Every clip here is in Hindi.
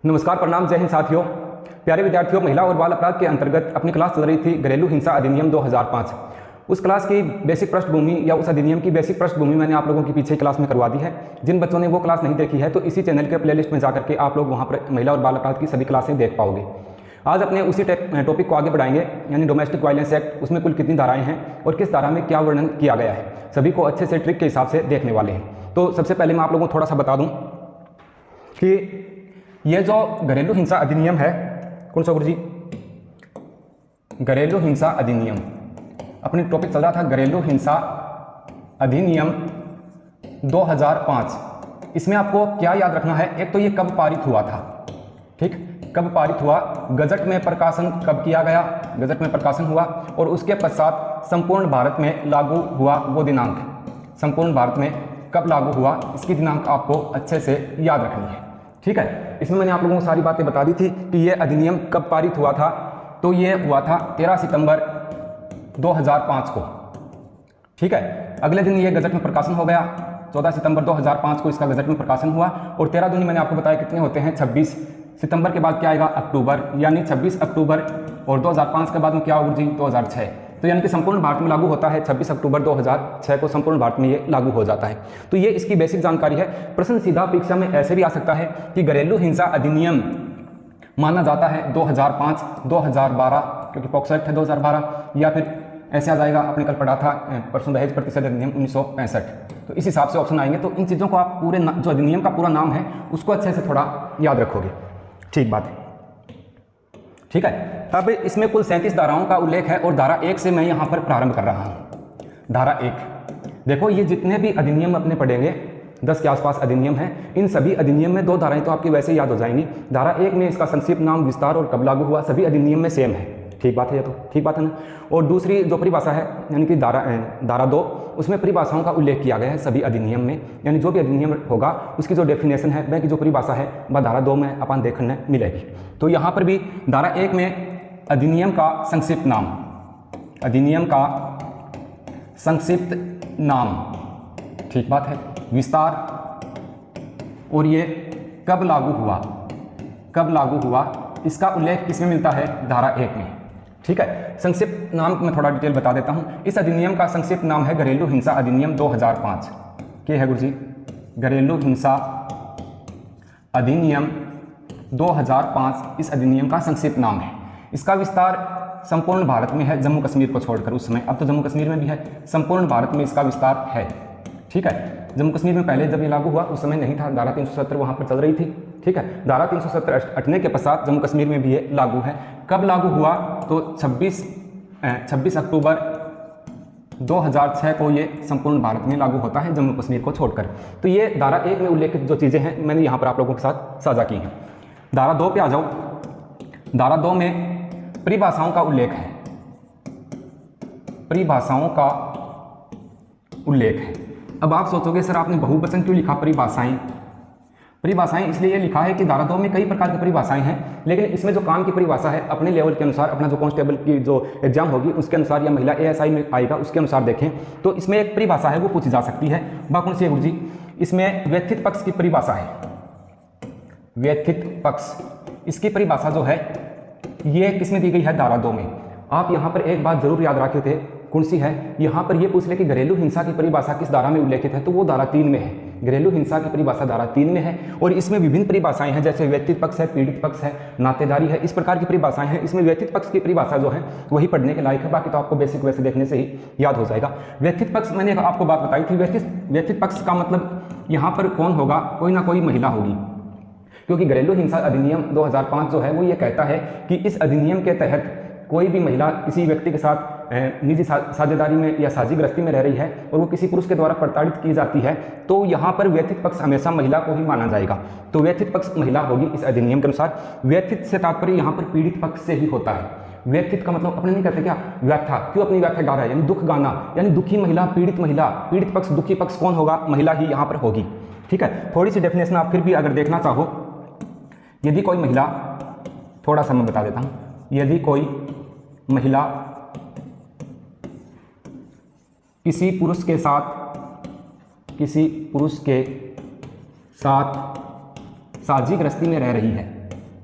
नमस्कार, प्रणाम, जय हिंद साथियों। प्यारे विद्यार्थियों, महिला और बाल अपराध के अंतर्गत अपनी क्लास चल रही थी घरेलू हिंसा अधिनियम 2005। उस क्लास की बेसिक पृष्ठभूमि या उस अधिनियम की बेसिक पृष्ठभूमि मैंने आप लोगों की पीछे क्लास में करवा दी है। जिन बच्चों ने वो क्लास नहीं देखी है तो इसी चैनल के प्लेलिस्ट में जाकर के आप लोग वहाँ पर महिला और बाल अपराध की सभी क्लासें देख पाओगे। आज अपने उसी टॉपिक को आगे बढ़ाएंगे, यानी डोमेस्टिक वायलेंस एक्ट। उसमें कुल कितनी धाराएं हैं और किस धारा में क्या वर्णन किया गया है, सभी को अच्छे से ट्रिक के हिसाब से देखने वाले हैं। तो सबसे पहले मैं आप लोगों को थोड़ा सा बता दूं कि ये जो घरेलू हिंसा अधिनियम है, कौन सा गुरु जी, घरेलू हिंसा अधिनियम, अपनी टॉपिक चल रहा था घरेलू हिंसा अधिनियम 2005। इसमें आपको क्या याद रखना है, एक तो ये कब पारित हुआ था, ठीक, कब पारित हुआ, गजट में प्रकाशन कब किया गया, गजट में प्रकाशन हुआ, और उसके पश्चात संपूर्ण भारत में लागू हुआ वो दिनांक, संपूर्ण भारत में कब लागू हुआ इसकी दिनांक आपको अच्छे से याद रखनी है, ठीक है। इसमें मैंने आप लोगों को सारी बातें बता दी थी कि ये अधिनियम कब पारित हुआ था। तो ये हुआ था 13 सितंबर 2005 को, ठीक है। अगले दिन ये गजट में प्रकाशन हो गया, 14 सितंबर 2005 को इसका गजट में प्रकाशन हुआ। और 13 दूनी मैंने आपको बताया कितने होते हैं, 26 सितंबर के बाद क्या आएगा, अक्टूबर, यानी 26 अक्टूबर, और 2005 के बाद में क्या होगा जी, 2006। तो यानी कि संपूर्ण भारत में लागू होता है 26 अक्टूबर 2006 को, संपूर्ण भारत में ये लागू हो जाता है। तो ये इसकी बेसिक जानकारी है। प्रश्न सीधा परीक्षा में ऐसे भी आ सकता है कि घरेलू हिंसा अधिनियम माना जाता है 2005, 2012, क्योंकि पॉक्सो एक्ट है 2012, या फिर ऐसे आ जाएगा, आपने कल पढ़ा था परसों दहेज प्रतिषेध अधिनियम 1965। तो इस हिसाब से ऑप्शन आएंगे। तो इन चीज़ों को आप पूरे जो अधिनियम का पूरा नाम है उसको अच्छे से थोड़ा याद रखोगे, ठीक बात है, ठीक है। अब इसमें कुल 37 धाराओं का उल्लेख है और धारा 1 से मैं यहाँ पर प्रारंभ कर रहा हूँ। धारा 1, देखो ये जितने भी अधिनियम अपने पढ़ेंगे 10 के आसपास अधिनियम हैं, इन सभी अधिनियम में 2 धाराएं तो आपकी वैसे ही याद हो जाएंगी। धारा 1 में इसका संक्षिप्त नाम, विस्तार और कब लागू हुआ, सभी अधिनियम में सेम है, ठीक बात है, ये तो ठीक बात है ना। और दूसरी जो परिभाषा है, यानी कि धारा 2, उसमें परिभाषाओं का उल्लेख किया गया है सभी अधिनियम में, यानी जो भी अधिनियम होगा उसकी जो डेफिनेशन है, वह की जो परिभाषा है वह धारा 2 में अपन देखने मिलेगी। तो यहाँ पर भी धारा 1 में अधिनियम का संक्षिप्त नाम, अधिनियम का संक्षिप्त नाम, ठीक बात है, विस्तार, और ये कब लागू हुआ, कब लागू हुआ, इसका उल्लेख किसमें मिलता है, धारा 1 में, ठीक है। संक्षिप्त नाम मैं थोड़ा डिटेल बता देता हूं। इस अधिनियम का संक्षिप्त नाम है घरेलू हिंसा अधिनियम 2005। क्या है गुरु जी, घरेलू हिंसा अधिनियम 2005 इस अधिनियम का संक्षिप्त नाम है। इसका विस्तार संपूर्ण भारत में है, जम्मू कश्मीर को छोड़कर। उस समय, अब तो जम्मू कश्मीर में भी है, संपूर्ण भारत में इसका विस्तार है, ठीक है। जम्मू कश्मीर में पहले जब ये लागू हुआ उस समय नहीं था, धारा 370 वहाँ पर चल रही थी, ठीक है। धारा 370 हटने के पश्चात जम्मू कश्मीर में भी ये लागू है। कब लागू हुआ, तो 26 अक्टूबर 2006 को ये संपूर्ण भारत में लागू होता है, जम्मू कश्मीर को छोड़कर। तो ये धारा 1 में उल्लेखित जो चीज़ें हैं मैंने यहाँ पर आप लोगों के साथ साझा की हैं। धारा 2 पे आ जाओ। धारा 2 में परिभाषाओं का उल्लेख है, परिभाषाओं का उल्लेख है। अब आप सोचोगे सर आपने बहुवचन क्यों लिखा परिभाषाएं, परिभाषाएं इसलिए लिखा है कि धारा 2 में कई प्रकार की परिभाषाएं हैं, लेकिन इसमें जो काम की परिभाषा है अपने लेवल के अनुसार, अपना जो कांस्टेबल की जो एग्जाम होगी उसके अनुसार, या महिला ASI में आएगा उसके अनुसार देखें तो इसमें एक परिभाषा है वो पूछी जा सकती है। वह कौन सी है गुरु जी, इसमें व्यथित पक्ष की परिभाषा है, व्यथित पक्ष, इसकी परिभाषा जो है ये किसमें दी गई है, धारा 2 में। आप यहाँ पर एक बात जरूर याद रखे थे, कौन सी है, यहाँ पर ये पूछ ले कि घरेलू हिंसा की परिभाषा किस धारा में उल्लेखित है, तो वो धारा 3 में है। घरेलू हिंसा की परिभाषा धारा 3 में है, और इसमें विभिन्न परिभाषाएं हैं, जैसे व्यथित पक्ष है, पीड़ित पक्ष है, नातेदारी है, इस प्रकार की परिभाषाएं हैं। इसमें व्यथित पक्ष की परिभाषा जो है वही पढ़ने के लायक है, बाकी तो आपको बेसिक वैसे देखने से ही याद हो जाएगा। व्यथित पक्ष मैंने आपको बात बताई थी, व्यथित पक्ष का मतलब यहाँ पर कौन होगा, कोई ना कोई महिला होगी, क्योंकि घरेलू हिंसा अधिनियम 2005 जो है वो ये कहता है कि इस अधिनियम के तहत कोई भी महिला किसी व्यक्ति के साथ निजी साझेदारी में या साझीग्रस्ती में रह रही है और वो किसी पुरुष के द्वारा प्रताड़ित की जाती है, तो यहाँ पर व्यथित पक्ष हमेशा महिला को ही माना जाएगा। तो व्यथित पक्ष महिला होगी इस अधिनियम के अनुसार। व्यथित से तात्पर्य यहाँ पर पीड़ित पक्ष से ही होता है। व्यथित का मतलब अपने नहीं कहते क्या, व्याख्या, क्यों अपनी व्याख्या गा रहा है, यानी दुख गाना, यानी दुखी महिला, पीड़ित पक्ष, दुखी पक्ष कौन होगा, महिला ही यहाँ पर होगी, ठीक है। थोड़ी सी डेफिनेशन आप फिर भी अगर देखना चाहो, यदि कोई महिला, थोड़ा सा मैं बता देता हूँ, यदि कोई महिला किसी पुरुष के साथ साझी गृहस्थी में रह रही है,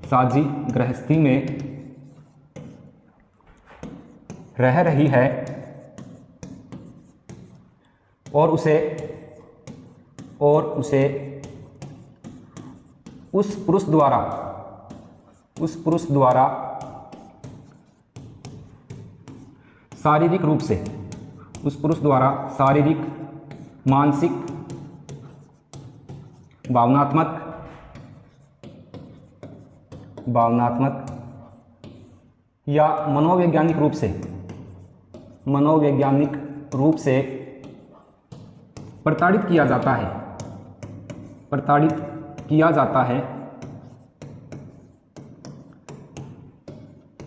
साझी गृहस्थी में रह रही है और उसे उस पुरुष द्वारा शारीरिक रूप से, उस पुरुष द्वारा शारीरिक, मानसिक, भावनात्मक या मनोवैज्ञानिक रूप से प्रताड़ित किया जाता है,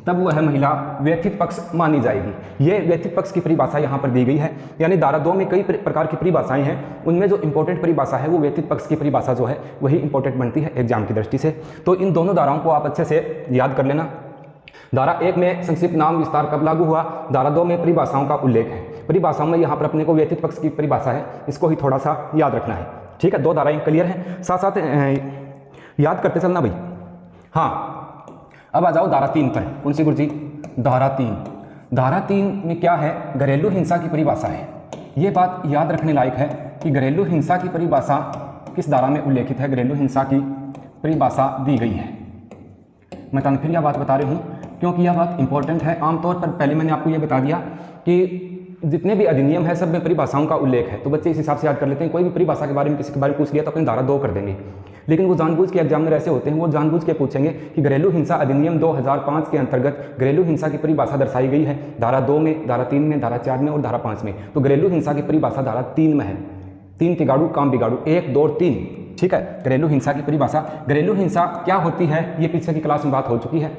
तब वह महिला व्यथित पक्ष मानी जाएगी। ये व्यथित पक्ष की परिभाषा यहाँ पर दी गई है। यानी धारा 2 में कई प्रकार की परिभाषाएं हैं, उनमें जो इंपॉर्टेंट परिभाषा है वो व्यथित पक्ष की परिभाषा जो है वही इंपॉर्टेंट बनती है एग्जाम की दृष्टि से। तो इन दोनों धाराओं को आप अच्छे से याद कर लेना। धारा 1 में संक्षिप्त नाम विस्तार कब लागू हुआ, धारा 2 में परिभाषाओं का उल्लेख है। परिभाषाओं में यहाँ पर अपने को व्यथित पक्ष की परिभाषा है, इसको ही थोड़ा सा याद रखना है। ठीक है, 2 धाराएं क्लियर हैं, साथ साथ याद करते चलना भाई। हाँ, अब आ जाओ धारा 3 पर। कौन सी गुरुजी? धारा 3। धारा 3 में क्या है? घरेलू हिंसा की परिभाषा है। ये बात याद रखने लायक है कि घरेलू हिंसा की परिभाषा किस धारा में उल्लेखित है, घरेलू हिंसा की परिभाषा दी गई है। मैं फिर यह बात बता रही हूँ क्योंकि यह बात इंपॉर्टेंट है। आमतौर पर पहले मैंने आपको यह बता दिया कि जितने भी अधिनियम है सब में परिभाषाओं का उल्लेख है, तो बच्चे इस हिसाब से याद कर लेते हैं। कोई भी परिभाषा के बारे में किसी के बारे में पूछ लिया तो अपनी धारा 2 कर देंगे, लेकिन वो जानबूझ के एग्जामिनर ऐसे होते हैं, वो जानबूझ के पूछेंगे कि घरेलू हिंसा अधिनियम 2005 के अंतर्गत घरेलू हिंसा की परिभाषा दर्शाई गई है धारा 2 में, धारा 3 में, धारा 4 में और धारा 5 में। तो घरेलू हिंसा की परिभाषा धारा 3 में है। 3 तिगाड़ू काम बिगाड़ू, 1 2 3। ठीक है, घरेलू हिंसा की परिभाषा। घरेलू हिंसा क्या होती है ये पीछे की क्लास में बात हो चुकी है,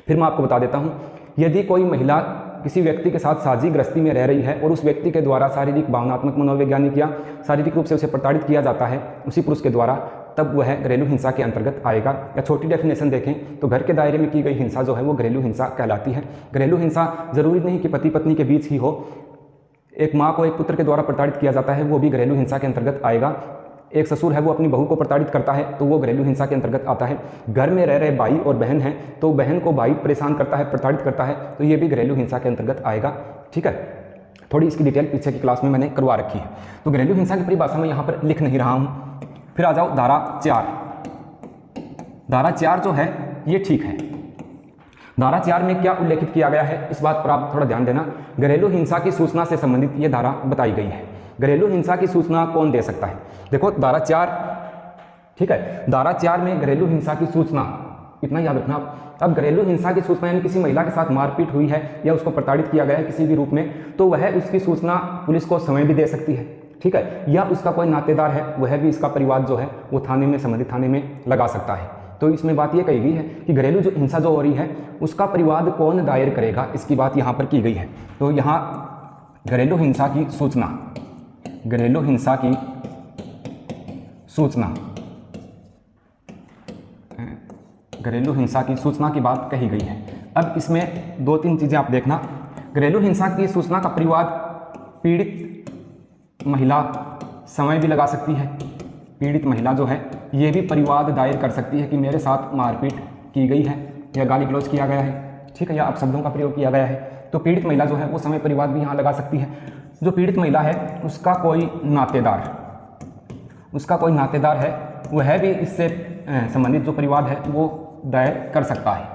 फिर मैं आपको बता देता हूँ। यदि कोई महिला किसी व्यक्ति के साथ साझी गृहस्थी में रह रही है और उस व्यक्ति के द्वारा शारीरिक, भावनात्मक, मनोवैज्ञानिक या शारीरिक रूप से उसे प्रताड़ित किया जाता है उसी पुरुष के द्वारा, तब वह घरेलू हिंसा के अंतर्गत आएगा। या छोटी डेफिनेशन देखें तो घर के दायरे में की गई हिंसा जो है वो घरेलू हिंसा कहलाती है। घरेलू हिंसा जरूरी नहीं कि पति पत्नी के बीच ही हो, एक माँ को एक पुत्र के द्वारा प्रताड़ित किया जाता है वो भी घरेलू हिंसा के अंतर्गत आएगा। एक ससुर है वो अपनी बहू को प्रताड़ित करता है तो वो घरेलू हिंसा के अंतर्गत आता है। घर में रह रहे भाई और बहन हैं तो बहन को भाई परेशान करता है, प्रताड़ित करता है तो ये भी घरेलू हिंसा के अंतर्गत आएगा। ठीक है, थोड़ी इसकी डिटेल पीछे की क्लास में मैंने करवा रखी है, तो घरेलू हिंसा की परिभाषा मैं यहाँ पर लिख नहीं रहा हूँ। फिर आ जाओ धारा 4। धारा 4 जो है ये ठीक है। धारा 4 में क्या उल्लेखित किया गया है इस बात पर आप थोड़ा ध्यान देना। घरेलू हिंसा की सूचना से संबंधित ये धारा बताई गई है। घरेलू हिंसा की सूचना कौन दे सकता है? देखो धारा 4, ठीक है, धारा 4 में घरेलू हिंसा की सूचना, इतना याद रखना आप। अब घरेलू हिंसा की सूचना यानी किसी महिला के साथ मारपीट हुई है या उसको प्रताड़ित किया गया है किसी भी रूप में, तो वह उसकी सूचना पुलिस को समय भी दे सकती है। ठीक है, या उसका कोई नातेदार है वह भी इसका परिवाद जो है वो थाने में, संबंधित थाने में लगा सकता है। तो इसमें बात यह कही गई है कि घरेलू जो हिंसा जो हो रही है उसका परिवाद कौन दायर करेगा, इसकी बात यहाँ पर की गई है। तो यहाँ घरेलू हिंसा की सूचना, घरेलू हिंसा की सूचना, घरेलू हिंसा की सूचना की बात कही गई है। अब इसमें 2-3 चीज़ें आप देखना। घरेलू हिंसा की सूचना का परिवाद पीड़ित महिला समय भी लगा सकती है। पीड़ित महिला जो है ये भी परिवाद दायर कर सकती है कि मेरे साथ मारपीट की गई है या गाली गलौज किया गया है, ठीक है, या अपशब्दों का प्रयोग किया गया है। तो पीड़ित महिला जो है वो समय परिवाद भी यहाँ लगा सकती है। जो पीड़ित महिला है उसका कोई नातेदार है वह भी इससे संबंधित जो परिवाद है वो दायर कर सकता है।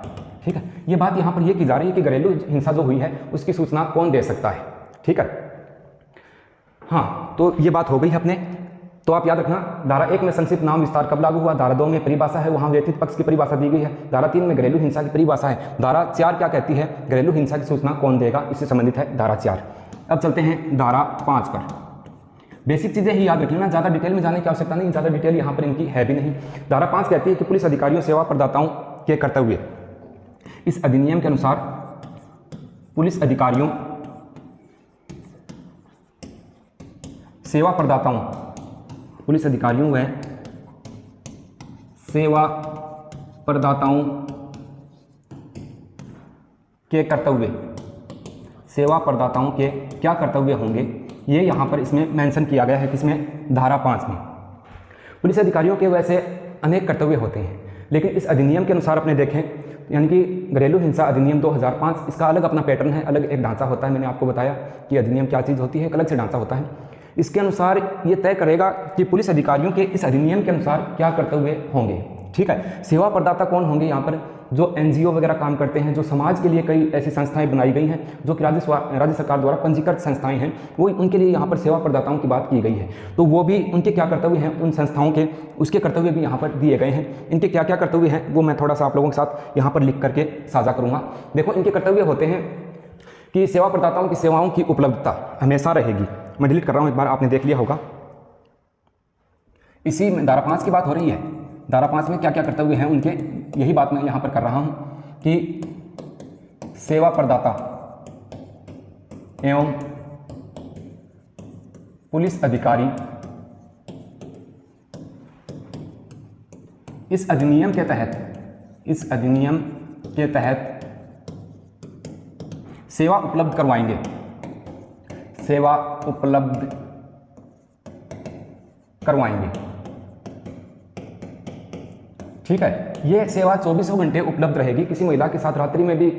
ठीक है, ये बात यहाँ पर ये की जा रही है कि घरेलू हिंसा जो हुई है उसकी सूचना कौन दे सकता है। ठीक है, हाँ, तो ये बात हो गई है अपने। तो आप याद रखना, धारा 1 में संक्षिप्त नाम विस्तार कब लागू हुआ, धारा 2 में परिभाषा है, वहाँ व्यथित पक्ष की परिभाषा दी गई है। धारा 3 में घरेलू हिंसा की परिभाषा है। धारा 4 क्या कहती है, घरेलू हिंसा की सूचना कौन देगा, इससे संबंधित है धारा 4। अब चलते हैं धारा 5 पर। बेसिक चीज़ें ही याद रख लेना, ज़्यादा डिटेल में जाने की आवश्यकता नहीं, ज़्यादा डिटेल यहाँ पर इनकी है भी नहीं। धारा 5 कहती है कि पुलिस अधिकारियों, सेवा प्रदाताओं के कर्तव्य। इस अधिनियम के अनुसार पुलिस अधिकारियों, सेवा प्रदाताओं, पुलिस अधिकारियों व सेवा प्रदाताओं के कर्तव्य, सेवा प्रदाताओं के क्या कर्तव्य होंगे ये यहाँ पर इसमें मेंशन किया गया है। किसमें? धारा 5 में। पुलिस अधिकारियों के वैसे अनेक कर्तव्य होते हैं, लेकिन इस अधिनियम के अनुसार अपने देखें, यानी कि घरेलू हिंसा अधिनियम 2005, इसका अलग अपना पैटर्न है, अलग एक ढांचा होता है। मैंने आपको बताया कि अधिनियम क्या चीज़ होती है, एक अलग से ढांचा होता है। इसके अनुसार ये तय करेगा कि पुलिस अधिकारियों के इस अधिनियम के अनुसार क्या कर्तव्य होंगे। ठीक है, सेवा प्रदाता कौन होंगे यहाँ पर? जो एनजीओ वगैरह काम करते हैं, जो समाज के लिए कई ऐसी संस्थाएं बनाई गई हैं जो कि राज्य सरकार द्वारा पंजीकृत संस्थाएं हैं, वो उनके लिए यहाँ पर सेवा प्रदाताओं की बात की गई है। तो वो भी उनके क्या कर्तव्य हैं, उन संस्थाओं के उसके कर्तव्य भी यहाँ पर दिए गए हैं। इनके क्या क्या कर्तव्य हैं वो मैं थोड़ा सा आप लोगों के साथ यहाँ पर लिख करके साझा करूँगा। देखो, इनके कर्तव्य होते हैं कि सेवा प्रदाताओं की सेवाओं की उपलब्धता हमेशा रहेगी। मैं डिलीट कर रहा हूँ, एक बार आपने देख लिया होगा। इसी में धारा 5 की बात हो रही है। धारा 5 में क्या क्या कर्तव्य हैं उनके, यही बात मैं यहाँ पर कर रहा हूँ कि सेवा प्रदाता एवं पुलिस अधिकारी इस अधिनियम के तहत सेवा उपलब्ध करवाएंगे। सेवा उपलब्ध करवाएंगे। ठीक है, ये सेवा 24 घंटे उपलब्ध रहेगी। किसी महिला के साथ रात्रि में भी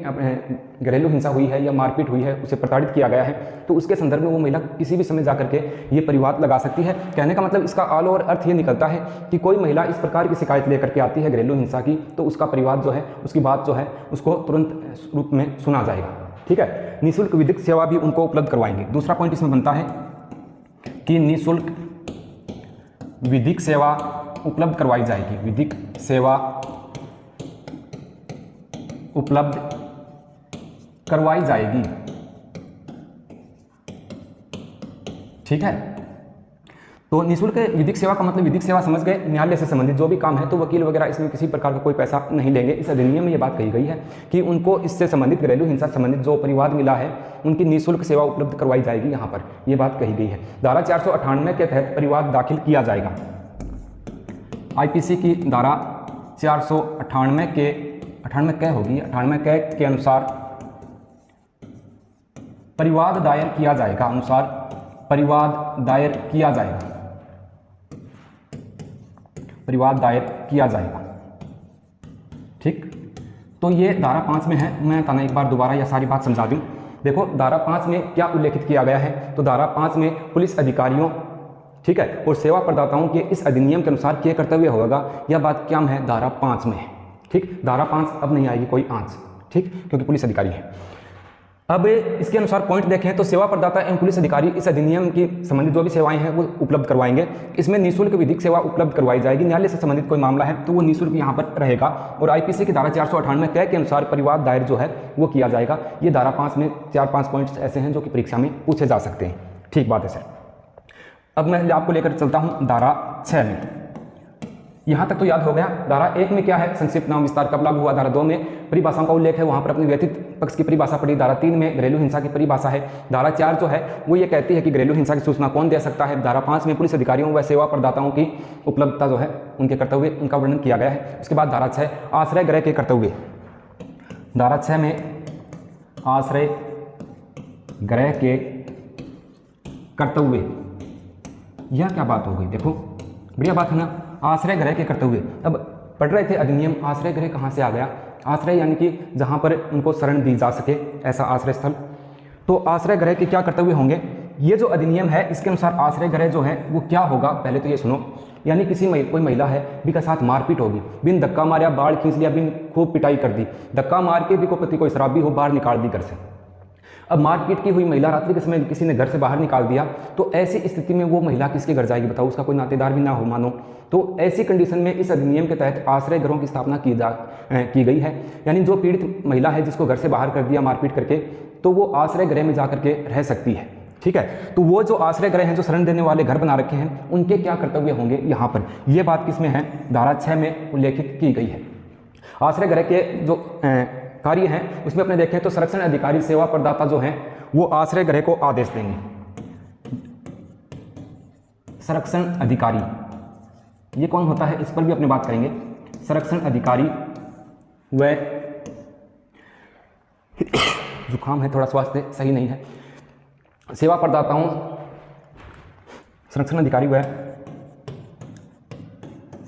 घरेलू हिंसा हुई है या मारपीट हुई है, उसे प्रताड़ित किया गया है, तो उसके संदर्भ में वो महिला किसी भी समय जाकर के ये परिवाद लगा सकती है। कहने का मतलब इसका ऑल ओवर अर्थ ये निकलता है कि कोई महिला इस प्रकार की शिकायत लेकर के आती है घरेलू हिंसा की, तो उसका परिवाद जो है, उसकी बात जो है, उसको तुरंत रूप में सुना जाएगा। ठीक है, निःशुल्क विधिक सेवा भी उनको उपलब्ध करवाएंगे। दूसरा पॉइंट इसमें बनता है कि निःशुल्क विधिक सेवा उपलब्ध करवाई जाएगी। विधिक सेवा उपलब्ध करवाई जाएगी। ठीक है, तो निःशुल्क विधिक सेवा का मतलब, विधिक सेवा समझ गए, न्यायालय से संबंधित जो भी काम है, तो वकील वगैरह इसमें किसी प्रकार का कोई पैसा नहीं लेंगे। इस अधिनियम में ये बात कही गई है कि उनको इससे संबंधित, घरेलू हिंसा से संबंधित जो परिवाद मिला है, उनकी निःशुल्क सेवा उपलब्ध करवाई जाएगी। यहाँ पर ये बात कही गई है। धारा 498 के तहत परिवाद दाखिल किया जाएगा। आईपीसी की धारा 498 के अनुसार परिवाद दायर किया जाएगा। परिवाद दायर किया जाएगा। ठीक, तो ये धारा 5 में है। मैं ताना एक बार दोबारा यह सारी बात समझा दूं। देखो, धारा 5 में क्या उल्लेखित किया गया है, तो धारा 5 में पुलिस अधिकारियों, ठीक है, और सेवा प्रदाताओं के इस अधिनियम के अनुसार क्या कर्तव्य होगा, यह बात क्या है, धारा 5 में है। ठीक, धारा 5 अब नहीं आएगी कोई आंच, ठीक, क्योंकि पुलिस अधिकारी है। अब इसके अनुसार पॉइंट देखें तो सेवा प्रदाता एवं पुलिस अधिकारी इस अधिनियम की संबंधित जो भी सेवाएं हैं वो उपलब्ध करवाएंगे। इसमें निःशुल्क विधिक सेवा उपलब्ध करवाई जाएगी। न्यायालय से संबंधित कोई मामला है तो वो निःशुल्क यहाँ पर रहेगा। और आईपीसी की धारा 498 के अनुसार परिवाद दायर जो है वो किया जाएगा। ये धारा 5 में 4-5 पॉइंट्स ऐसे हैं जो कि परीक्षा में पूछे जा सकते हैं। ठीक बात है सर। अब मैं आपको लेकर चलता हूँ धारा 6 में। यहाँ तक तो याद हो गया। धारा 1 में क्या है, संक्षिप्त नाम विस्तार कब लागू हुआ। धारा 2 में परिभाषाओं का उल्लेख है, वहाँ पर अपने व्यथित पक्ष की परिभाषा पड़ी। धारा 3 में घरेलू हिंसा की परिभाषा है। धारा 4 जो है वो ये कहती है कि घरेलू हिंसा की सूचना कौन दे सकता है। धारा 5 में पुलिस अधिकारियों व सेवा प्रदाताओं की उपलब्धता जो है, उनके कर्तव्य, उनका वर्णन किया गया है। उसके बाद धारा 6 आश्रय गृह के कर्तव्य। धारा 6 में आश्रय गृह के कर्तव्य, यह क्या बात हो गई, देखो बढ़िया बात है ना, आश्रय गृह के कर्तव्य। अब पढ़ रहे थे अधिनियम, आश्रय गृह कहाँ से आ गया। आश्रय यानी कि जहाँ पर उनको शरण दी जा सके, ऐसा आश्रय स्थल। तो आश्रय गृह के क्या कर्तव्य होंगे, ये जो अधिनियम है इसके अनुसार आश्रय गृह जो है वो क्या होगा। पहले तो ये सुनो, यानी कोई महिला है, भी का साथ मारपीट होगी, बिन धक्का मारा बाढ़ खींच लिया, बिन खूब पिटाई कर दी, धक्का मार के भी को पति कोई शराबी हो बाहर निकाल दी घर से। अब मारपीट की हुई महिला रात्रि के समय किसी ने घर से बाहर निकाल दिया, तो ऐसी स्थिति में वो महिला किसके घर जाएगी बताओ, उसका कोई नातेदार भी ना हो मानो। तो ऐसी कंडीशन में इस अधिनियम के तहत आश्रय गृहों की स्थापना की गई है। यानी जो पीड़ित महिला है जिसको घर से बाहर कर दिया मारपीट करके, तो वो आश्रय गृह में जा करके रह सकती है। ठीक है, तो वो जो आश्रय गृह हैं, जो शरण देने वाले घर बना रखे हैं, उनके क्या कर्तव्य होंगे यहाँ पर, ये बात किसमें है, धारा 6 में उल्लेखित की गई है। आश्रय गृह के जो कार्य हैं उसमें अपने देखें तो संरक्षण अधिकारी, सेवा प्रदाता जो हैं वो आश्रय गृह को आदेश देंगे। संरक्षण अधिकारी ये कौन होता है, इस पर भी अपने बात करेंगे। संरक्षण अधिकारी व जुकाम है, थोड़ा स्वास्थ्य सही नहीं है। सेवा प्रदाताओं, संरक्षण अधिकारी व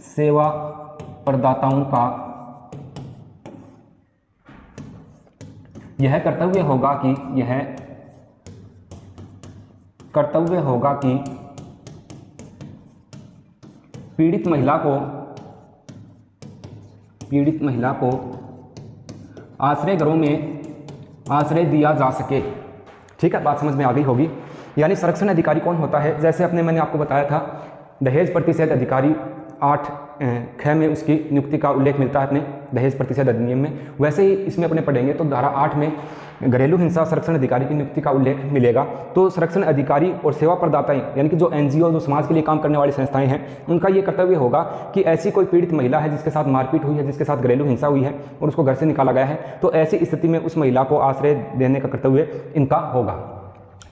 सेवा प्रदाताओं का यह कर्तव्य होगा कि पीड़ित महिला को आश्रय गृहों में आश्रय दिया जा सके। ठीक है, बात समझ में आ गई होगी। यानी संरक्षण अधिकारी कौन होता है, जैसे मैंने आपको बताया था दहेज प्रतिषेध अधिकारी 8(ख) में उसकी नियुक्ति का उल्लेख मिलता है अपने दहेज प्रतिषेध अधिनियम में, वैसे ही इसमें अपने पढ़ेंगे तो धारा 8 में घरेलू हिंसा संरक्षण अधिकारी की नियुक्ति का उल्लेख मिलेगा। तो संरक्षण अधिकारी और सेवा प्रदाताएं यानी कि जो NGO, जो समाज के लिए काम करने वाली संस्थाएं हैं, उनका ये कर्तव्य होगा कि ऐसी कोई पीड़ित महिला है जिसके साथ मारपीट हुई है, जिसके साथ घरेलू हिंसा हुई है और उसको घर से निकाला गया है, तो ऐसी स्थिति में उस महिला को आश्रय देने का कर्तव्य इनका होगा।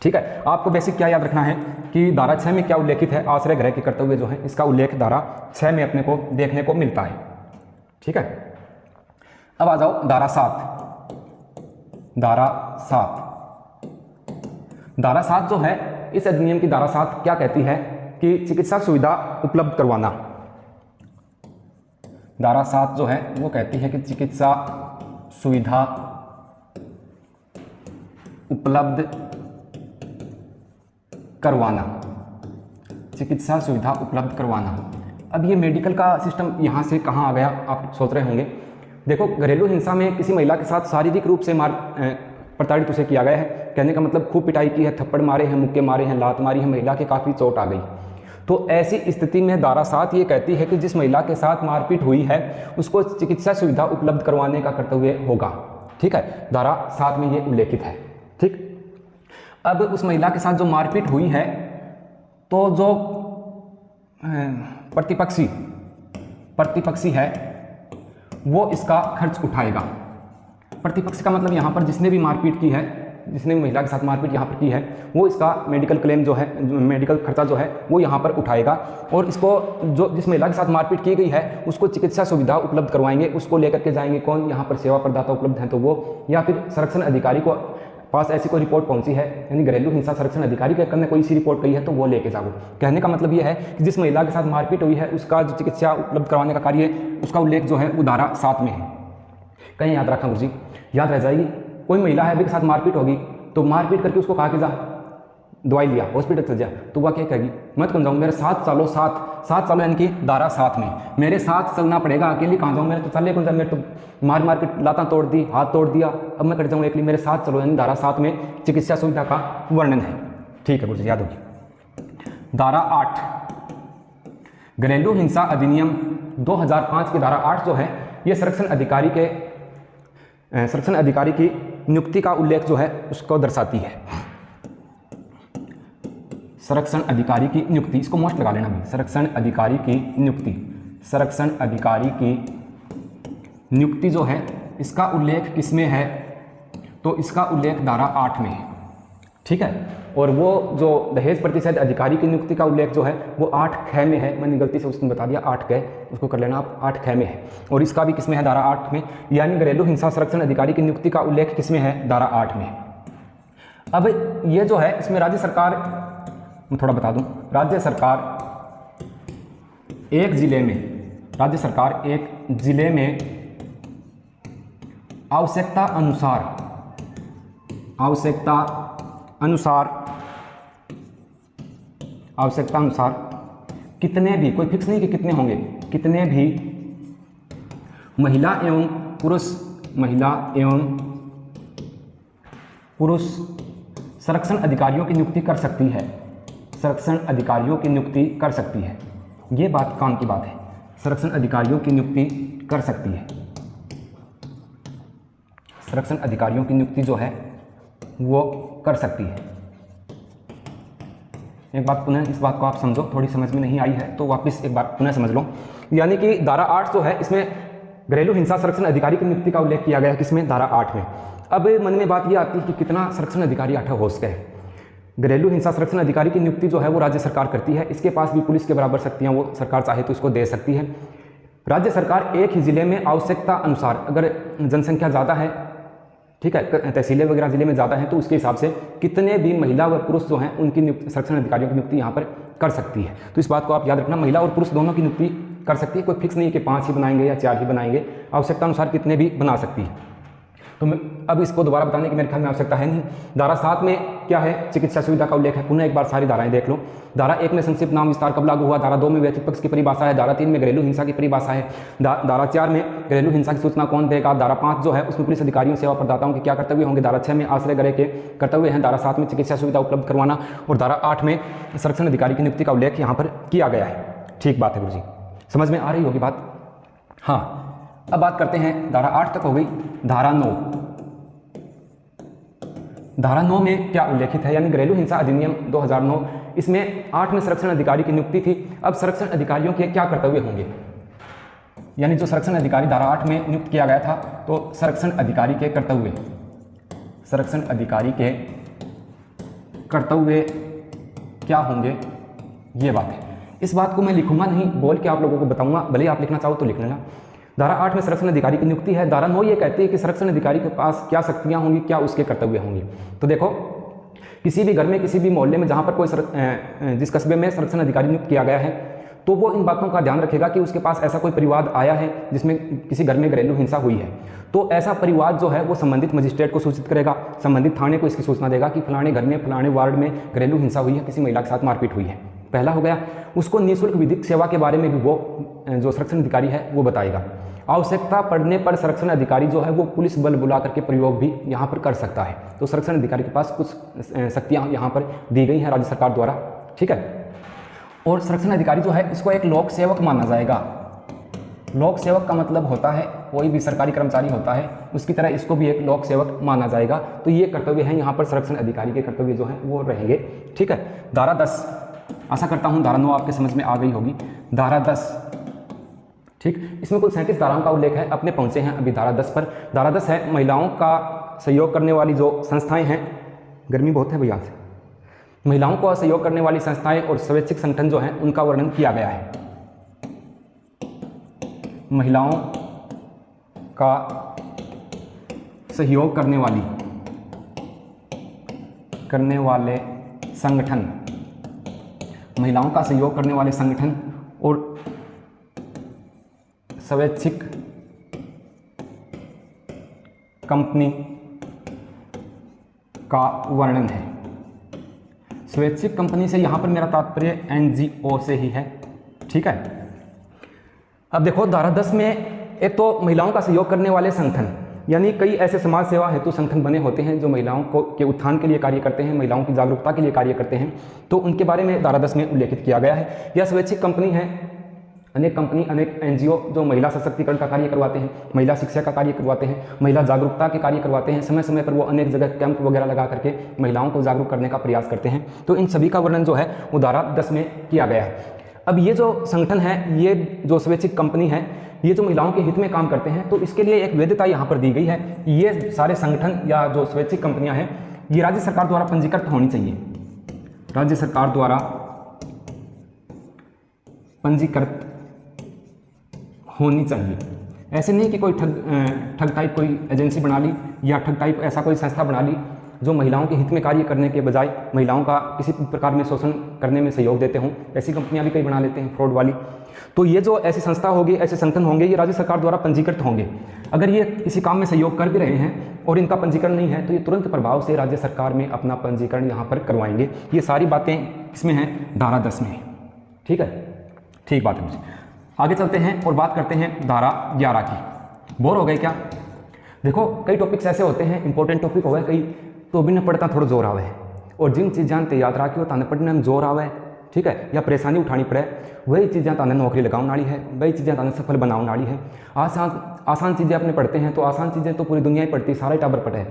ठीक है, आपको बेसिक क्या याद रखना है कि धारा 6 में क्या उल्लेखित है, आश्रय गृह के कर्तव्य जो है इसका उल्लेख धारा 6 में अपने को देखने को मिलता है। ठीक है, अब आ जाओ धारा 7। धारा 7 जो है इस अधिनियम की धारा 7 क्या कहती है कि चिकित्सा सुविधा उपलब्ध करवाना। धारा 7 जो है वो कहती है कि चिकित्सा सुविधा उपलब्ध करवाना, चिकित्सा सुविधा उपलब्ध करवाना। अब ये मेडिकल का सिस्टम यहाँ से कहाँ आ गया, आप सोच रहे होंगे। देखो, घरेलू हिंसा में किसी महिला के साथ शारीरिक रूप से प्रताड़ित उसे किया गया है, कहने का मतलब खूब पिटाई की है, थप्पड़ मारे हैं, मुक्के मारे हैं, लात मारी है, महिला के काफ़ी चोट आ गई। तो ऐसी स्थिति में धारा 7 ये कहती है कि जिस महिला के साथ मारपीट हुई है उसको चिकित्सा सुविधा उपलब्ध करवाने का कर्तव्य होगा। ठीक है, धारा 7 में ये उल्लेखित है। ठीक, अब उस महिला के साथ जो मारपीट हुई है तो जो प्रतिपक्षी है वो इसका खर्च उठाएगा। प्रतिपक्ष का मतलब यहाँ पर जिसने भी मारपीट की है, जिसने भी महिला के साथ मारपीट यहाँ पर की है, वो इसका मेडिकल क्लेम जो है, मेडिकल खर्चा जो है वो यहाँ पर उठाएगा और इसको जो जिस महिला के साथ मारपीट की गई है उसको चिकित्सा सुविधा उपलब्ध करवाएंगे। उसको लेकर के जाएंगे कौन, यहाँ पर सेवा प्रदाता उपलब्ध हैं तो वो, या फिर संरक्षण अधिकारी को पास ऐसी कोई रिपोर्ट पहुंची है, यानी घरेलू हिंसा संरक्षण अधिकारी के करने कोई सी रिपोर्ट गई है तो वो लेके जाओ। कहने का मतलब ये है कि जिस महिला के साथ मारपीट हुई है उसका जो चिकित्सा उपलब्ध करवाने का कार्य, उसका उल्लेख जो है वो धारा 7 में है। कहीं याद रखा गुरुजी, याद रह जाएगी। कोई महिला है, अभी के साथ मारपीट होगी तो मारपीट करके उसको कहा कि जा दवाई लिया, हॉस्पिटल चल जा, तो वह क्या कहेगी, मत कौन जाऊँ, मेरे साथ चलो, साथ चलो, यानी कि धारा 7 में मेरे साथ चलना पड़ेगा, अकेली कहाँ जाऊँ, मेरे तो चले कौन जा, मेरे तो मार के लाता तोड़ दी, हाथ तोड़ दिया, अब मैं कट जाऊँ एकली, मेरे साथ चलो, यानी धारा 7 में चिकित्सा सुविधा का वर्णन है। ठीक है गुरुजी, याद होगी। धारा 8 घरेलू हिंसा अधिनियम 2005 की धारा 8 जो है ये संरक्षण अधिकारी की नियुक्ति का उल्लेख जो है उसको दर्शाती है। संरक्षण अधिकारी की नियुक्ति, इसको मोस्ट लगा लेना भी, संरक्षण अधिकारी की नियुक्ति जो है इसका उल्लेख किसमें है, तो इसका उल्लेख धारा 8 में है। ठीक है, और वो जो दहेज प्रतिषेध अधिकारी की नियुक्ति का उल्लेख जो है वो 8(ख) में है। मैंने गलती से उसने बता दिया 8(क), उसको कर लेना आप, 8(ख) में है। और इसका भी किसमें है, धारा 8 में, यानी घरेलू हिंसा संरक्षण अधिकारी की नियुक्ति का उल्लेख किसमें है, धारा 8 में। अब ये जो है इसमें राज्य सरकार, मैं थोड़ा बता दूं, राज्य सरकार एक जिले में आवश्यकता अनुसार कितने भी, कोई फिक्स नहीं कि कितने होंगे, कितने भी महिला एवं पुरुष संरक्षण अधिकारियों की नियुक्ति कर सकती है, ये बात काम की बात है, संरक्षण अधिकारियों की नियुक्ति कर सकती है। संरक्षण अधिकारियों की नियुक्ति जो है वो कर सकती है। एक बात पुनः, इस बात को आप समझो, थोड़ी समझ में नहीं आई है तो वापस एक बार पुनः समझ लो। यानी कि धारा 8 जो है इसमें घरेलू हिंसा संरक्षण अधिकारी की नियुक्ति का उल्लेख किया गया है, किसमें, धारा 8 में। अब मन में बात ये आती है कि कितना संरक्षण अधिकारी हो सके। घरेलू हिंसा संरक्षण अधिकारी की नियुक्ति जो है वो राज्य सरकार करती है, इसके पास भी पुलिस के बराबर शक्तियाँ वो सरकार चाहे तो इसको दे सकती है। राज्य सरकार एक ही जिले में आवश्यकता अनुसार, अगर जनसंख्या ज़्यादा है, ठीक है, तहसीलें वगैरह जिले में ज़्यादा हैं तो उसके हिसाब से कितने भी महिला व पुरुष जो हैं उनकी संरक्षण अधिकारियों की नियुक्ति यहाँ पर कर सकती है। तो इस बात को आप याद रखना, महिला और पुरुष दोनों की नियुक्ति कर सकती है, कोई फिक्स नहीं है कि 5 ही बनाएंगे या 4 ही बनाएंगे, आवश्यकता अनुसार कितने भी बना सकती है। तो मैं अब इसको दोबारा बताने की मेरे ख्याल में आवश्यकता है नहीं। धारा 7 में क्या है, चिकित्सा सुविधा का उल्लेख है। पुनः एक बार सारी धाराएं देख लो। धारा 1 में संक्षिप्त नाम विस्तार कब लागू हुआ, धारा 2 में व्यक्ति पक्ष की परिभाषा है, धारा 3 में घरेलू हिंसा की परिभाषा है, धारा 4 में घरेलू हिंसा की सूचना कौन देगा, धारा 5 जो है उसमें पुलिस अधिकारियों सेवा प्रदाताओं के क्या कर्तव्य होंगे, धारा 6 में आश्रय गृह के कर्तव्य हैं, धारा 7 में चिकित्सा सुविधा उपलब्ध करवाना, और धारा 8 में संरक्षण अधिकारी की नियुक्ति का उल्लेख यहाँ पर किया गया है। ठीक बात है गुरुजी, समझ में आ रही होगी बात। हाँ, अब बात करते हैं, धारा 8 तक हो गई। धारा 9, धारा 9 में क्या उल्लेखित है, यानी घरेलू हिंसा अधिनियम 2009, इसमें 8 में संरक्षण अधिकारी की नियुक्ति थी। अब संरक्षण अधिकारियों के क्या कर्तव्य होंगे, यानी जो संरक्षण अधिकारी धारा 8 में नियुक्त किया गया था, तो संरक्षण अधिकारी के कर्तव्य, संरक्षण अधिकारी के कर्तव्य क्या होंगे, ये बात है। इस बात को मैं लिखूंगा नहीं, बोल के आप लोगों को बताऊंगा, भले आप लिखना चाहो तो लिख लेना। धारा 8 में संरक्षण अधिकारी की नियुक्ति है। धारा 9 ये कहती है कि संरक्षण अधिकारी के पास क्या शक्तियां होंगी, क्या उसके कर्तव्य होंगे। तो देखो, किसी भी घर में, किसी भी मोहल्ले में जहां पर कोई जिस कस्बे में संरक्षण अधिकारी नियुक्त किया गया है, तो वो इन बातों का ध्यान रखेगा कि उसके पास ऐसा कोई परिवार आया है जिसमें किसी घर में घरेलू हिंसा हुई है, तो ऐसा परिवार जो है वो संबंधित मजिस्ट्रेट को सूचित करेगा, संबंधित थाने को इसकी सूचना देगा कि फलाने घर में, फलाने वार्ड में घरेलू हिंसा हुई है, किसी महिला के साथ मारपीट हुई है। पहला हो गया। उसको निःशुल्क विधिक सेवा के बारे में भी वो जो संरक्षण अधिकारी है वो बताएगा। आवश्यकता पड़ने पर संरक्षण अधिकारी जो है वो पुलिस बल बुला करके प्रयोग भी यहाँ पर कर सकता है। तो संरक्षण अधिकारी के पास कुछ शक्तियाँ यहाँ पर दी गई हैं राज्य सरकार द्वारा, ठीक है। और संरक्षण अधिकारी जो है इसको एक लोक सेवक माना जाएगा। लोक सेवक का मतलब होता है कोई भी सरकारी कर्मचारी होता है उसकी तरह इसको भी एक लोक सेवक माना जाएगा। तो ये कर्तव्य हैं यहाँ पर संरक्षण अधिकारी के कर्तव्य जो हैं वो रहेंगे, ठीक है। धारा 10, आशा करता हूँ धारा 9 आपके समझ में आ गई होगी। धारा 10, ठीक, इसमें कुल 37 धाराओं का उल्लेख है, अपने पहुंचे हैं अभी धारा 10 पर। धारा 10 है महिलाओं का सहयोग करने वाली जो संस्थाएं हैं, गर्मी बहुत है भैया से, महिलाओं को सहयोग करने वाली संस्थाएं और स्वैच्छिक संगठन जो हैं उनका वर्णन किया गया है। महिलाओं का सहयोग करने वाले संगठन, महिलाओं का सहयोग करने वाले संगठन और स्वैच्छिक कंपनी का वर्णन है। स्वैच्छिक कंपनी से यहाँ पर मेरा तात्पर्य एनजीओ से ही है, ठीक है। अब देखो धारा 10 में एक तो महिलाओं का सहयोग करने वाले संगठन, यानी कई ऐसे समाज सेवा हेतु संगठन बने होते हैं जो महिलाओं को के उत्थान के लिए कार्य करते हैं, महिलाओं की जागरूकता के लिए कार्य करते हैं, तो उनके बारे में धारा 10 में उल्लेखित किया गया है। यह स्वैच्छिक कंपनी है, अनेक कंपनी, अनेक एनजीओ जो महिला सशक्तिकरण का कार्य करवाते हैं, महिला शिक्षा का कार्य करवाते हैं, महिला जागरूकता के कार्य करवाते हैं। समय समय पर वो अनेक जगह कैंप वगैरह लगा करके महिलाओं को जागरूक करने का प्रयास करते हैं। तो इन सभी का वर्णन जो है वो धारा 10 में किया गया है। अब ये जो संगठन है, ये जो स्वैच्छिक कंपनी है, ये जो महिलाओं के हित में काम करते हैं, तो इसके लिए एक वैधता यहाँ पर दी गई है। ये सारे संगठन या जो स्वैच्छिक कंपनियाँ हैं ये राज्य सरकार द्वारा पंजीकृत होनी चाहिए, राज्य सरकार द्वारा पंजीकृत होनी चाहिए। ऐसे नहीं कि कोई ठग टाइप कोई एजेंसी बना ली या ठग टाइप ऐसा कोई संस्था बना ली जो महिलाओं के हित में कार्य करने के बजाय महिलाओं का किसी प्रकार में शोषण करने में सहयोग देते हों। ऐसी कंपनियां भी कई बना लेते हैं, फ्रॉड वाली। तो ये जो ऐसी संस्था होगी, ऐसे संगठन होंगे, ये राज्य सरकार द्वारा पंजीकृत होंगे। अगर ये किसी काम में सहयोग कर भी रहे हैं और इनका पंजीकरण नहीं है तो ये तुरंत प्रभाव से राज्य सरकार में अपना पंजीकरण यहाँ पर करवाएंगे। ये सारी बातें इसमें हैं, धारा 10 में, ठीक है। ठीक बात है मुझे। आगे चलते हैं और बात करते हैं धारा 11 की। बोर हो गए क्या? देखो कई टॉपिक्स ऐसे होते हैं, इंपॉर्टेंट टॉपिक हो गए कई, तो भी न पढ़ता थोड़ा जोर आवे, और जिन चीज़ां ते याद रखियो ताने पढ़ने में जोर आवे, ठीक है, या परेशानी उठानी पड़े, वही चीज़ें ताने नौकरी लगाने वाली है, वही चीज़ें ताने सफल बनाने वाली है। आसान चीज़ें अपने पढ़ते हैं तो आसान चीज़ें तो पूरी दुनिया ही पढ़ती, सारा टाबर पढ़े,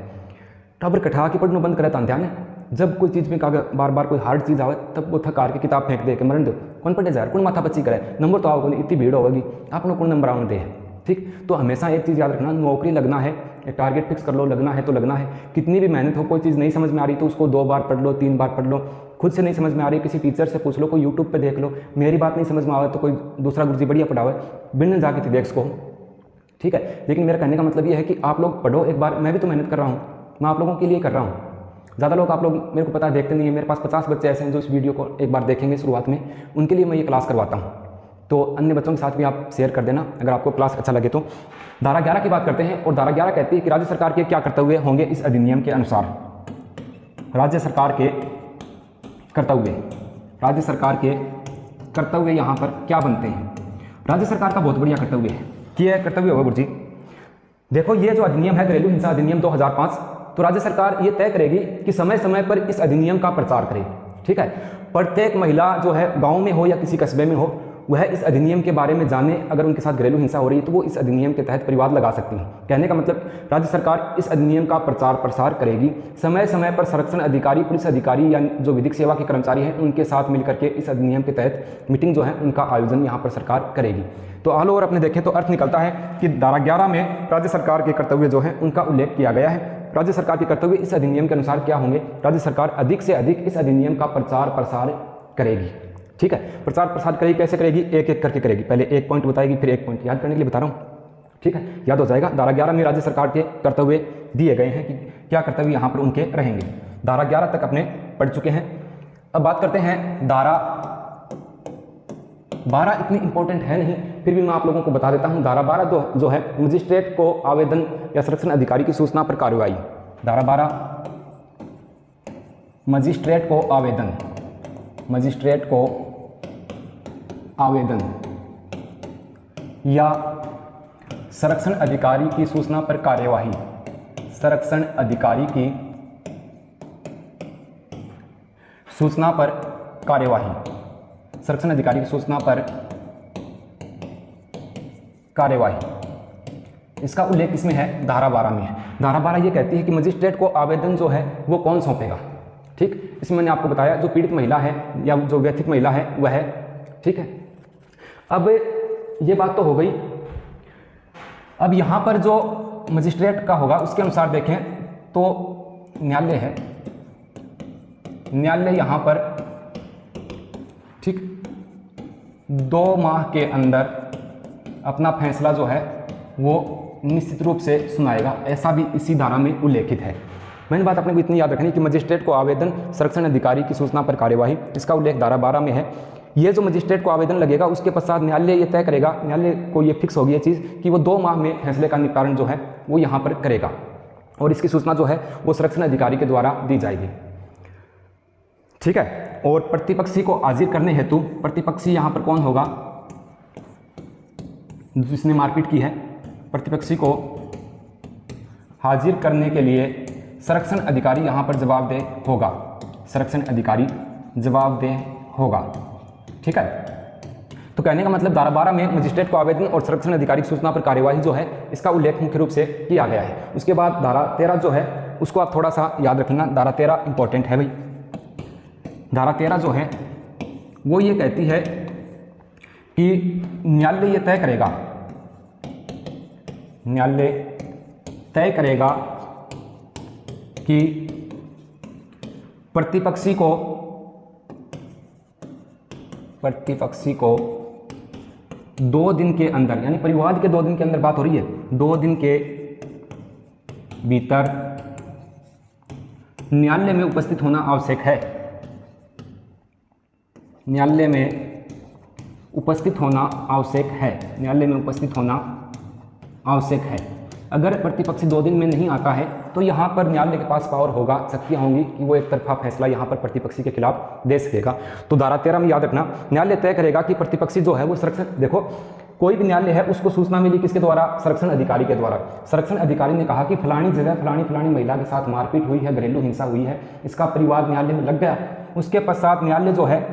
टाबर कठा के पढ़ना बंद करे तान ध्यान है। जब कोई चीज़ में बार बार कोई हार्ड चीज़ आवे तब वो थकार के किताब फेंक दे के मरण दो, कौन पढ़े जाए, कौन माथा पच्ची करे, नंबर तो आओगे, इतनी भीड़ होगी, आपने कौन नंबर आने दे, ठीक। तो हमेशा एक चीज़ याद रखना, नौकरी लगना है, टारगेट फिक्स कर लो, लगना है तो लगना है। कितनी भी मेहनत हो, कोई चीज़ नहीं समझ में आ रही तो उसको 2 बार पढ़ लो, 3 बार पढ़ लो। खुद से नहीं समझ में आ रही किसी टीचर से पूछ लो, कोई यूट्यूब पे देख लो, मेरी बात नहीं समझ में आवे तो कोई दूसरा गुरुजी बढ़िया पढ़ावे, बिन जाके थी देख इसको, ठीक है। लेकिन मेरा कहने का मतलब ये है कि आप लोग पढ़ो एक बार, मैं भी तो मेहनत कर रहा हूँ, मैं आप लोगों के लिए कर रहा हूँ। ज़्यादा लोग आप लोग मेरे को पता है देखते नहीं है, मेरे पास 50 बच्चे ऐसे हैं जो इस वीडियो को एक बार देखेंगे शुरुआत में, उनके लिए मैं ये क्लास करवाता हूँ। तो अन्य बच्चों के साथ भी आप शेयर कर देना अगर आपको क्लास अच्छा लगे तो। धारा 11 की बात करते हैं, और धारा 11 कहती है कि राज्य सरकार के क्या कर्तव्य होंगे इस अधिनियम के अनुसार। राज्य सरकार के कर्तव्य, राज्य सरकार के कर्तव्य यहाँ पर क्या बनते हैं। राज्य सरकार का बहुत बढ़िया कर्तव्य है कि यह कर्तव्य होगा गुरुजी। देखो ये जो अधिनियम है घरेलू हिंसा अधिनियम 2005, तो राज्य सरकार ये तय करेगी कि समय समय पर इस अधिनियम का प्रचार करे। ठीक है, प्रत्येक महिला जो है गांव में हो या किसी कस्बे में हो, वह इस अधिनियम के बारे में जाने। अगर उनके साथ घरेलू हिंसा हो रही है तो वो इस अधिनियम के तहत परिवाद लगा सकती हैं। कहने का मतलब राज्य सरकार इस अधिनियम का प्रचार प्रसार करेगी। समय समय पर संरक्षण अधिकारी, पुलिस अधिकारी या जो विधिक सेवा के कर्मचारी हैं उनके साथ मिलकर के इस अधिनियम के तहत मीटिंग जो है उनका आयोजन यहाँ पर सरकार करेगी। तो ऑल ओवर अपने देखें तो अर्थ निकलता है कि धारा 11 में राज्य सरकार के कर्तव्य जो है उनका उल्लेख किया गया है। राज्य सरकार के कर्तव्य इस अधिनियम के अनुसार क्या होंगे। राज्य सरकार अधिक से अधिक इस अधिनियम का प्रचार प्रसार करेगी। ठीक है, प्रचार प्रसार करेगी, कैसे करेगी, एक एक करके करेगी। पहले एक पॉइंट बताएगी, फिर एक पॉइंट याद करने के लिए बता रहा हूँ। ठीक है, याद हो जाएगा। धारा 11 में राज्य सरकार के कर्तव्य दिए गए हैं कि क्या कर्तव्य यहाँ पर उनके रहेंगे। धारा 11 तक अपने पढ़ चुके हैं। अब बात करते हैं धारा 12। इतनी इंपॉर्टेंट है नहीं, फिर भी मैं आप लोगों को बता देता हूँ। धारा 12 जो है मजिस्ट्रेट को आवेदन या संरक्षण अधिकारी की सूचना पर कार्रवाई। धारा 12 मजिस्ट्रेट को आवेदन, मजिस्ट्रेट को आवेदन या संरक्षण अधिकारी की सूचना पर कार्यवाही, संरक्षण अधिकारी की सूचना पर कार्यवाही, संरक्षण अधिकारी की सूचना पर कार्यवाही। इसका उल्लेख इसमें है, धारा 12 में है। धारा 12 ये कहती है कि मजिस्ट्रेट को आवेदन जो है वो कौन सौंपेगा। ठीक, इसमें मैंने आपको बताया जो पीड़ित महिला है या जो व्यथित महिला है वह है। ठीक है, अब ये बात तो हो गई। अब यहाँ पर जो मजिस्ट्रेट का होगा उसके अनुसार देखें तो न्यायालय है, न्यायालय यहाँ पर ठीक 2 माह के अंदर अपना फैसला जो है वो निश्चित रूप से सुनाएगा। ऐसा भी इसी धारा में उल्लेखित है। मैंने बात अपने को इतनी याद रखनी कि मजिस्ट्रेट को आवेदन, संरक्षण अधिकारी की सूचना पर कार्यवाही, इसका उल्लेख धारा 12 में है। ये जो मजिस्ट्रेट को आवेदन लगेगा उसके पश्चात न्यायालय ये तय करेगा, न्यायालय को ये फिक्स होगी ये चीज़ कि वो 2 माह में फैसले का निपटारण जो है वो यहाँ पर करेगा, और इसकी सूचना जो है वो संरक्षण अधिकारी के द्वारा दी जाएगी। ठीक है, और प्रतिपक्षी को हाजिर करने हेतु, प्रतिपक्षी यहाँ पर कौन होगा, जिसने मारपीट की है, प्रतिपक्षी को हाजिर करने के लिए संरक्षण अधिकारी यहाँ पर जवाबदेह होगा, संरक्षण अधिकारी जवाबदेह होगा। ठीक है, तो कहने का मतलब धारा 12 में मजिस्ट्रेट को आवेदन और संरक्षण अधिकारी की सूचना पर कार्यवाही जो है इसका उल्लेख मुख्य रूप से किया गया है। उसके बाद धारा 13 जो है उसको आप थोड़ा सा याद रखना। धारा 13 इंपॉर्टेंट है भाई। धारा 13 जो है वो ये कहती है कि न्यायालय ये तय करेगा, न्यायालय तय करेगा कि प्रतिपक्षी को 2 दिन के अंदर, यानी परिवाद के 2 दिन के अंदर बात हो रही है, 2 दिन के भीतर न्यायालय में उपस्थित होना आवश्यक है, न्यायालय में उपस्थित होना आवश्यक है, न्यायालय में उपस्थित होना आवश्यक है। अगर प्रतिपक्षी 2 दिन में नहीं आता है तो यहाँ पर न्यायालय के पास पावर होगा, शक्तियाँ होंगी कि वो एक तरफा फैसला यहाँ पर प्रतिपक्षी के खिलाफ दे सकेगा। तो धारा 13 में याद रखना, न्यायालय तय करेगा कि प्रतिपक्षी जो है वो संरक्षण, देखो कोई भी न्यायालय है उसको सूचना मिली किसके द्वारा, संरक्षण अधिकारी के द्वारा। संरक्षण अधिकारी ने कहा कि फलानी जगह फलानी महिला के साथ मारपीट हुई है, घरेलू हिंसा हुई है, इसका परिवाद न्यायालय में लग गया। उसके पश्चात न्यायालय जो है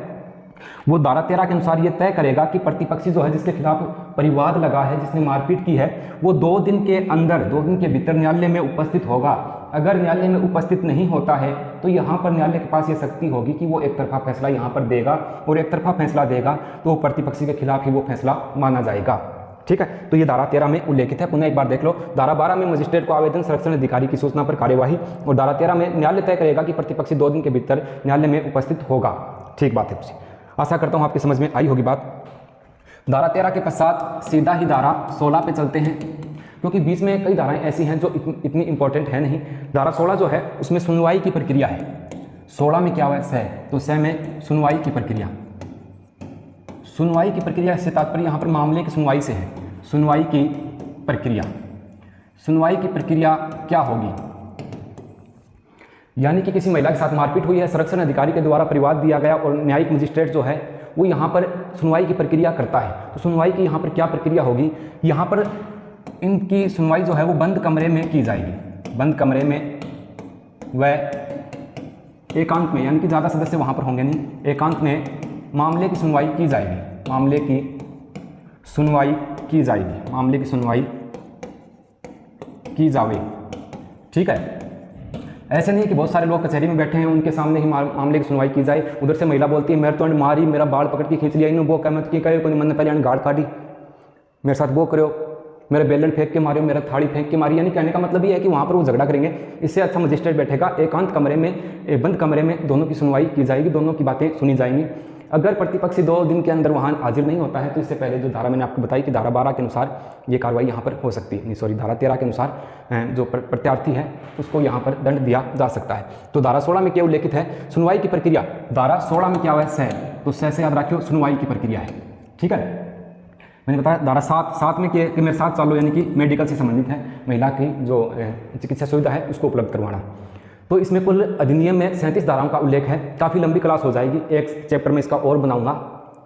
वो धारा 13 के अनुसार ये तय करेगा कि प्रतिपक्षी जो है जिसके खिलाफ परिवाद लगा है, जिसने मारपीट की है, वो 2 दिन के अंदर, 2 दिन के भीतर न्यायालय में उपस्थित होगा। अगर न्यायालय में उपस्थित नहीं होता है तो यहाँ पर न्यायालय के पास ये शक्ति होगी कि वो एक तरफा फैसला यहाँ पर देगा, और एक तरफा फैसला देगा तो प्रतिपक्षी के खिलाफ ही वो फैसला माना जाएगा। ठीक है, तो ये धारा 13 में उल्लेखित है। पुनः एक बार देख लो, धारा 12 में मजिस्ट्रेट को आवेदन, संरक्षण अधिकारी की सूचना पर कार्यवाही, और धारा 13 में न्यायालय तय करेगा कि प्रतिपक्षी 2 दिन के भीतर न्यायालय में उपस्थित होगा। ठीक बात है, आशा करता हूँ आपकी समझ में आई होगी बात। धारा 13 के पश्चात सीधा ही धारा 16 पे चलते हैं, क्योंकि बीच में कई धाराएं ऐसी हैं जो इतनी इंपॉर्टेंट है नहीं। धारा 16 जो है उसमें सुनवाई की प्रक्रिया है। 16 में क्या हुआ है, सह, तो सह में सुनवाई की प्रक्रिया, सुनवाई की प्रक्रिया से तात्पर्य यहाँ पर मामले की सुनवाई से है। सुनवाई की प्रक्रिया, सुनवाई की प्रक्रिया क्या होगी? यानी कि किसी महिला के साथ मारपीट हुई है, संरक्षण अधिकारी के द्वारा परिवाद दिया गया और न्यायिक मजिस्ट्रेट जो है वो यहाँ पर सुनवाई की प्रक्रिया करता है। तो सुनवाई की यहाँ पर क्या प्रक्रिया होगी? यहाँ पर इनकी सुनवाई जो है वो बंद कमरे में की जाएगी, बंद कमरे में व एकांत में, यानी कि ज़्यादा सदस्य वहाँ पर होंगे नहीं, एकांत में मामले की सुनवाई की जाएगी, मामले की सुनवाई की जाएगी, मामले की सुनवाई की जावे। ठीक है, ऐसे नहीं कि बहुत सारे लोग कचहरी में बैठे हैं उनके सामने ही मामले की सुनवाई की जाए। उधर से महिला बोलती है मेरे तो मारी, मेरा बाल पकड़ के खींच लिया, इन वो कहमत की कहे कोई मन पहले गाड़ काटी, मेरे साथ वो करो, मेरे बेलन फेंक के मारे, मेरा थाड़ी फेंक के मारी। यानी कहने का मतलब ये है कि वहाँ पर वो झगड़ा करेंगे। इससे अच्छा मजिस्ट्रेट बैठेगा एकांत कमरे में, बंद कमरे में, दोनों की सुनवाई की जाएगी, दोनों की बातें सुनी जाएंगी। अगर प्रतिपक्षी 2 दिन के अंदर वहाँ हाजिर नहीं होता है तो इससे पहले जो धारा मैंने आपको बताई कि धारा 12 के अनुसार ये कार्रवाई यहाँ पर हो सकती है, नहीं सॉरी धारा 13 के अनुसार जो प्रत्यार्थी है उसको यहाँ पर दंड दिया जा सकता है। तो धारा 16 में क्या उल्लेखित है? सुनवाई की प्रक्रिया। धारा 16 में क्या है? सह, तो सह से याद रखियो सुनवाई की प्रक्रिया है। ठीक है, मैंने बताया धारा 7 में कि मेरे साथ चालू, यानी कि मेडिकल से संबंधित है, महिला की जो चिकित्सा सुविधा है उसको उपलब्ध करवाना। तो इसमें कुल अधिनियम में 37 धाराओं का उल्लेख है। काफ़ी लंबी क्लास हो जाएगी, एक चैप्टर में इसका और बनाऊंगा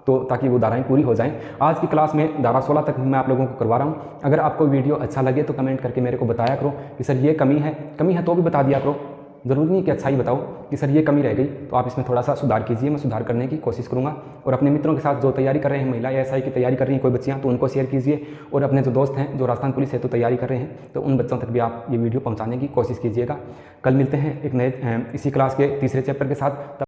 तो ताकि वो धाराएं पूरी हो जाएं। आज की क्लास में धारा 16 तक मैं आप लोगों को करवा रहा हूँ। अगर आपको वीडियो अच्छा लगे तो कमेंट करके मेरे को बताया करो कि सर ये कमी है तो भी बता दिया करो। ज़रूरी नहीं कि अच्छा ही बताओ कि सर ये कमी रह गई, तो आप इसमें थोड़ा सा सुधार कीजिए, मैं सुधार करने की कोशिश करूँगा। और अपने मित्रों के साथ जो तैयारी कर रहे हैं, महिला एएसआई की तैयारी कर रही हैं कोई बच्चियाँ, तो उनको शेयर कीजिए। और अपने जो दोस्त हैं जो राजस्थान पुलिस हेतु तैयारी कर रहे हैं तो उन बच्चों तक भी आप ये वीडियो पहुँचाने की कोशिश कीजिएगा। कल मिलते हैं एक नए इसी क्लास के तीसरे चैप्टर के साथ।